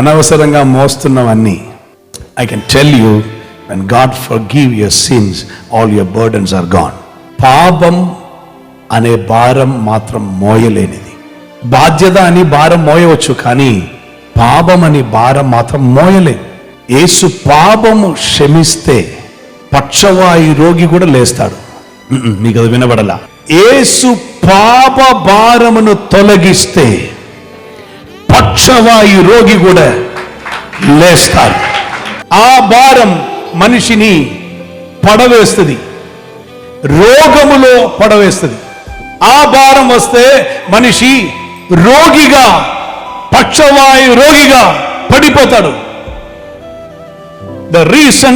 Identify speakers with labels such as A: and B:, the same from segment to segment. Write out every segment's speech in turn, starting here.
A: అనవసరంగా మోస్తున్నవన్నీ. I can tell you, when God forgive your sins, all your burdens are gone. పాపం అనే భారం మాత్రం మోయలేనిది. బాధ్యత అని భారం మోయవచ్చు, కానీ పాపం అని భారం మాత్రం మోయలేదు. యేసు పాపము క్షమిస్తే పక్షవాయు రోగి కూడా లేస్తాడు. మీకు అది వినబడలా? యేసు పాప భారమును తొలగిస్తే పక్షవాయు రోగి కూడా లేస్తాడు. ఆ భారం మనిషిని పడవేస్తుంది, రోగములో పడవేస్తుంది. ఆ భారం వస్తే మనిషి రోగిగా, పక్షవాయు రోగిగా పడిపోతాడు. The reason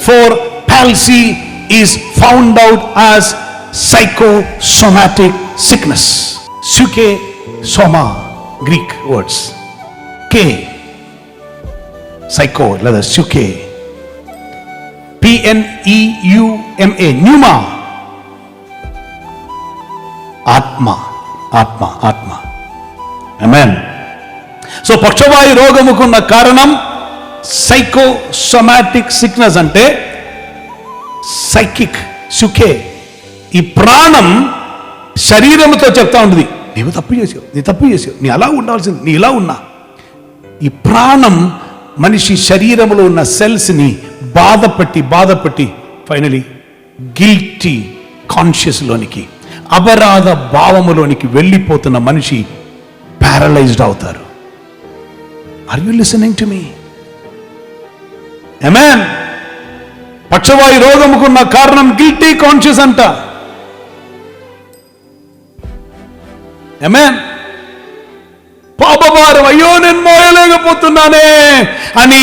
A: for palsy is found out as psychosomatic sickness. Psyche, soma, Greek words. K, psycho, లేదా psyche. P-N-E-U-M-A, pneuma, ఆత్మ. Amen. సో పక్షవాయు రోగముకున్న కారణం సైకోసోమాటిక్ సిక్నెస్, అంటే సైకిక్, సుఖే. ఈ ప్రాణం శరీరముతో చెప్తా ఉంటుంది, నీవు తప్పు చేసావు, నీ అలా ఉండాల్సింది, నీ ఇలా ఉన్నా. ఈ ప్రాణం మనిషి శరీరంలో ఉన్న సెల్స్ని బాధపెట్టి ఫైనలీ గిల్టీ కాన్షియస్లోనికి, అపరాధ భావములోనికి వెళ్ళిపోతున్న మనిషి ప్యారలైజ్డ్ అవుతారు. ఆర్ యు లిసనింగ్ టు మీ? ఆమేన్. పక్షవాయు రోగముకున్న కారణం గిల్టీ కాన్షియస్ అంట. ఆమేన్. పాపభారం, అయ్యో నేను మోయలేకపోతున్నానే అని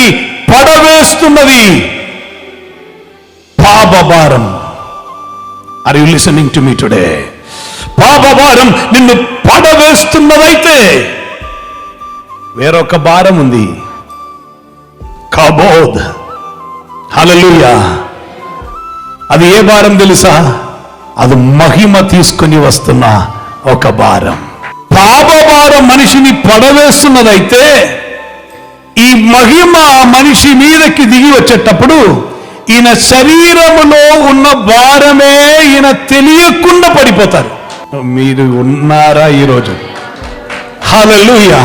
A: పడవేస్తున్నది పాపభారం. Are you listening to me today? పాపభారం నిన్ను పడవేస్తున్నదైతే వేరొక భారం ఉంది, కబోద్. హల్లెలూయా. అది ఏ భారం తెలుసా? అది మహిమ తీసుకుని వస్తున్న ఒక భారం. పాప భారం మనిషిని పడవేస్తున్నదైతే ఈ మహిమ మనిషి మీదకి దిగి వచ్చేటప్పుడు ఈయన శరీరములో ఉన్న భారమే ఈయన తెలియకుండా పడిపోతారు. మీరు ఉన్నారా ఈరోజు? హల్లెలూయా.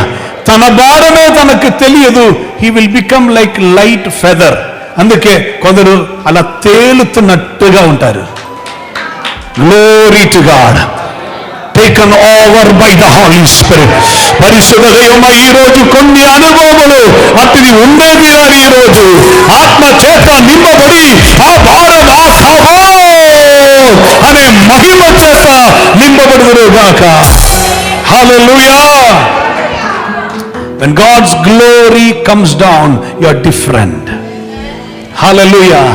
A: తన భారమే తనకు తెలియదు. He will become like light feather. అందుకే కొందరు అలా తేలుతున్నట్టుగా ఉంటారు. Glory to God. Taken over by the holy spirit. పరిశుద్ధ దైవమా, ఈ రోజు కొన్ని అనుభవములు అతని ఉండేది అని ఈ రోజు ఆత్మ చేత నింపబడి ఆ భారం, ఆ కబోద్ అనే మహిమ చేత నింపబడుదురుగాక. హల్లెలూయా. When God's glory comes down, you are different. Hallelujah.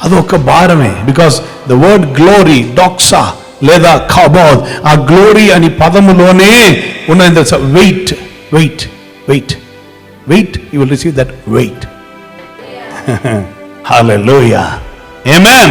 A: అదొక భారమే. బికాస్ ద వర్డ్ గ్లోరీ, డాక్సా లేదా కబోద్, ఆ గ్లోరీ అని పదములోనే ఉన్నది. Weight you will receive that weight. Hallelujah. Amen.